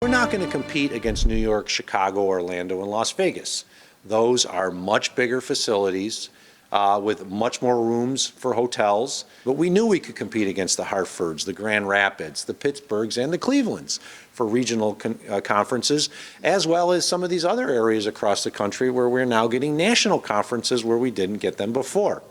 We're not going to compete against New York, Chicago, Orlando, and Las Vegas. Those are much bigger facilities with much more rooms for hotels. But we knew we could compete against the Hartfords, the Grand Rapids, the Pittsburghs, and the Clevelands for regional conferences, as well as some of these other areas across the country where we're now getting national conferences where we didn't get them before.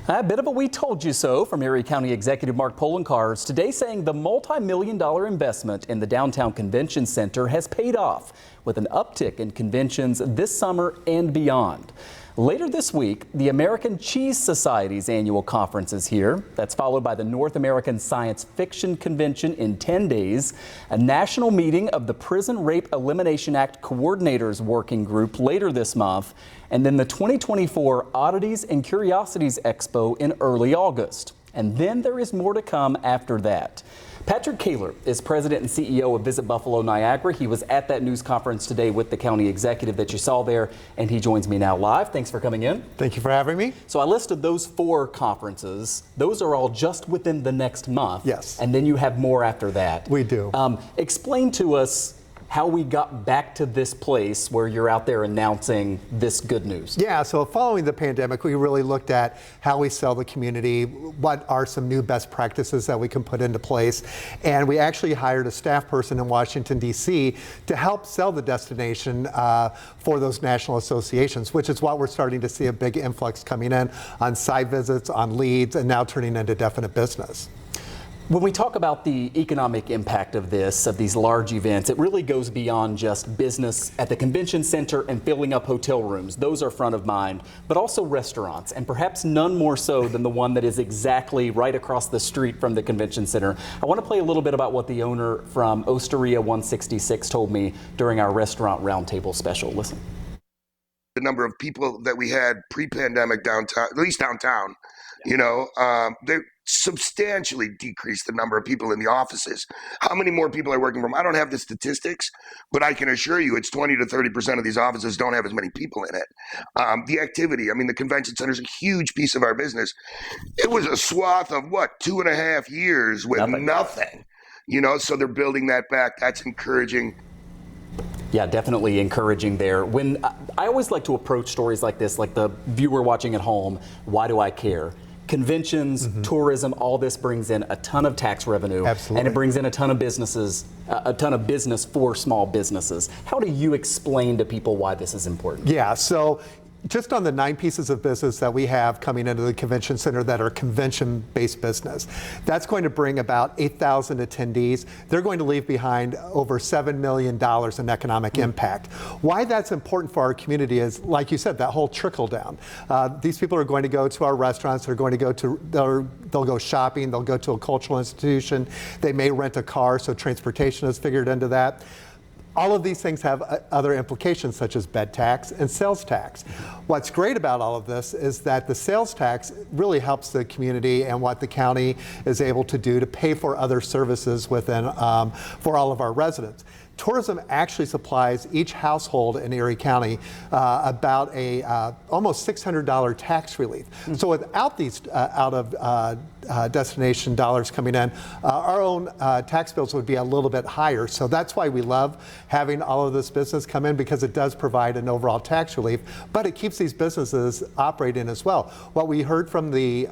A bit of a "we told you so" from Erie County Executive Mark Poloncarz today, saying the multi-million-dollar investment in the downtown convention center has paid off with an uptick in conventions this summer and beyond. Later this week, the American Cheese Society's annual conference is here. That's followed by the North American Science Fiction Convention in 10 days, a national meeting of the Prison Rape Elimination Act Coordinators Working Group later this month, and then the 2024 Oddities and Curiosities Expo in early August. And then there is more to come after that. Patrick Kaler is president and CEO of Visit Buffalo Niagara. He was at that news conference today with the county executive that you saw there, and he joins me now live. Thanks for coming in. Thank you for having me. So I listed those 4 conferences. Those are all just within the next month. Yes. And then you have more after that. We do. Explain to us how we got back to this place where you're out there announcing this good news. Yeah, so following the pandemic, we really looked at how we sell the community, what are some new best practices that we can put into place, and we actually hired a staff person in Washington, D.C. to help sell the destination for those national associations, which is what we're starting to see a big influx coming in on site visits, on leads, and now turning into definite business. When we talk about the economic impact of these large events, it really goes beyond just business at the convention center and filling up hotel rooms. Those are front of mind, but also restaurants, and perhaps none more so than the one that is exactly right across the street from the convention center. I want to play a little bit about what the owner from Osteria 166 told me during our restaurant roundtable special. Listen. The number of people that we had pre-pandemic downtown, at least downtown, they substantially decreased the number of people in the offices. How many more people are working from? I don't have the statistics, but I can assure you it's 20 to 30% of these offices don't have as many people in it. The activity, the convention center is a huge piece of our business. It was a swath of 2.5 years with nothing. So they're building that back. That's encouraging. Yeah, definitely encouraging there. When I always like to approach stories like this, like the viewer watching at home, why do I care? Conventions, tourism, all this brings in a ton of tax revenue. Absolutely. And it brings in a ton of business for small businesses. How do you explain to people why this is important? Yeah, so just on the 9 pieces of business that we have coming into the convention center that are convention-based business, that's going to bring about 8,000 attendees. They're going to leave behind over $7 million in economic impact. Why that's important for our community is, like you said, that whole trickle down. These people are going to go to our restaurants, they'll go shopping, they'll go to a cultural institution, they may rent a car, so transportation is figured into that. All of these things have other implications, such as bed tax and sales tax. What's great about all of this is that the sales tax really helps the community and what the county is able to do to pay for other services within for all of our residents. Tourism actually supplies each household in Erie County about almost $600 tax relief. So without these destination dollars coming in, our own tax bills would be a little bit higher. So that's why we love having all of this business come in, because it does provide an overall tax relief, but it keeps these businesses operating as well. What we heard from the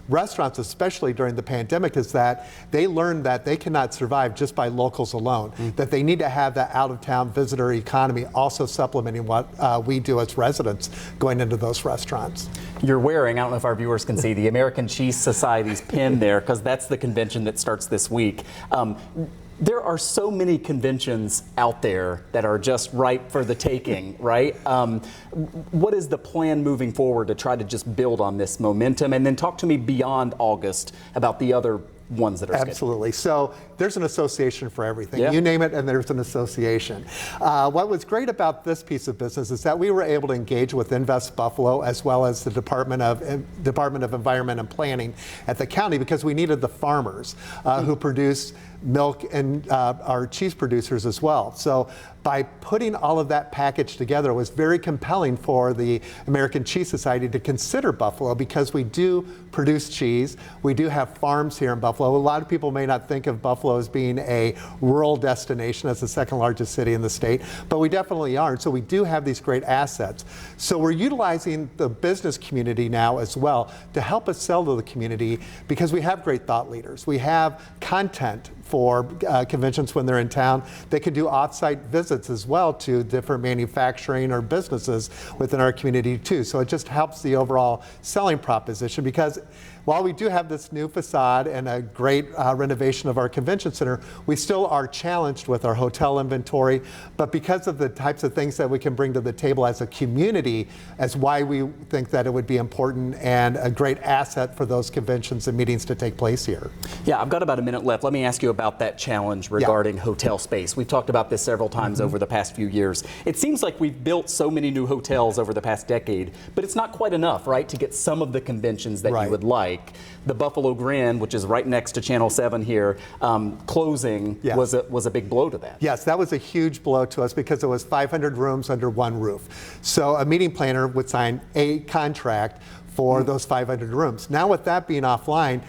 restaurants, especially during the pandemic, is that they learned that they cannot survive just by locals alone, that they need to have that out-of-town visitor economy also supplementing what we do as residents going into those restaurants. You're wearing, I don't know if our viewers can see, the American Cheese Society's pin there, because that's the convention that starts this week. There are so many conventions out there that are just ripe for the taking, right? What is the plan moving forward to try to just build on this momentum? And then talk to me beyond August about the other ones that are scheduled. Absolutely. So there's an association for everything. Yeah. You name it, and there's an association. What was great about this piece of business is that we were able to engage with Invest Buffalo as well as the Department of Environment and Planning at the county, because we needed the farmers who produce milk, and our cheese producers as well. So by putting all of that package together, it was very compelling for the American Cheese Society to consider Buffalo, because we do produce cheese. We do have farms here in Buffalo. A lot of people may not think of Buffalo as being a rural destination, as the second largest city in the state, but we definitely are. And so we do have these great assets. So we're utilizing the business community now as well to help us sell to the community, because we have great thought leaders. We have content for conventions when they're in town. They can do off-site visits as well to different manufacturing or businesses within our community too. So it just helps the overall selling proposition, because while we do have this new facade and a great renovation of our convention center, we still are challenged with our hotel inventory. But because of the types of things that we can bring to the table as a community, as why we think that it would be important and a great asset for those conventions and meetings to take place here. Yeah, I've got about a minute left. Let me ask you about that challenge regarding hotel space. We've talked about this several times over the past few years. It seems like we've built so many new hotels over the past decade, but it's not quite enough, right, to get some of the conventions that you would like. The Buffalo Grand, which is right next to Channel 7 here, closing was a big blow to that. Yes, that was a huge blow to us, because it was 500 rooms under one roof. So a meeting planner would sign a contract for those 500 rooms. Now with that being offline,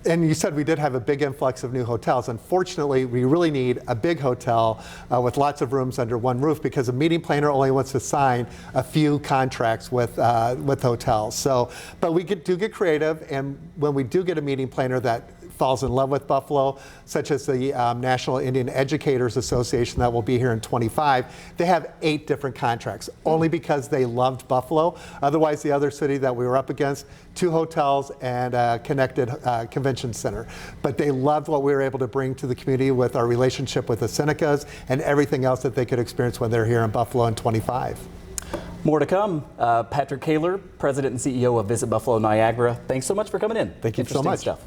and you said we did have a big influx of new hotels. Unfortunately, we really need a big hotel with lots of rooms under one roof, because a meeting planner only wants to sign a few contracts with hotels. So, but we do get creative, and when we do get a meeting planner that falls in love with Buffalo, such as the National Indian Educators Association that will be here in 25, they have 8 different contracts, only because they loved Buffalo. Otherwise, the other city that we were up against, 2 hotels and a connected convention center. But they loved what we were able to bring to the community with our relationship with the Senecas and everything else that they could experience when they're here in Buffalo in 25. More to come. Patrick Kaler, President and CEO of Visit Buffalo Niagara. Thanks so much for coming in. Thank you so much. Stuff.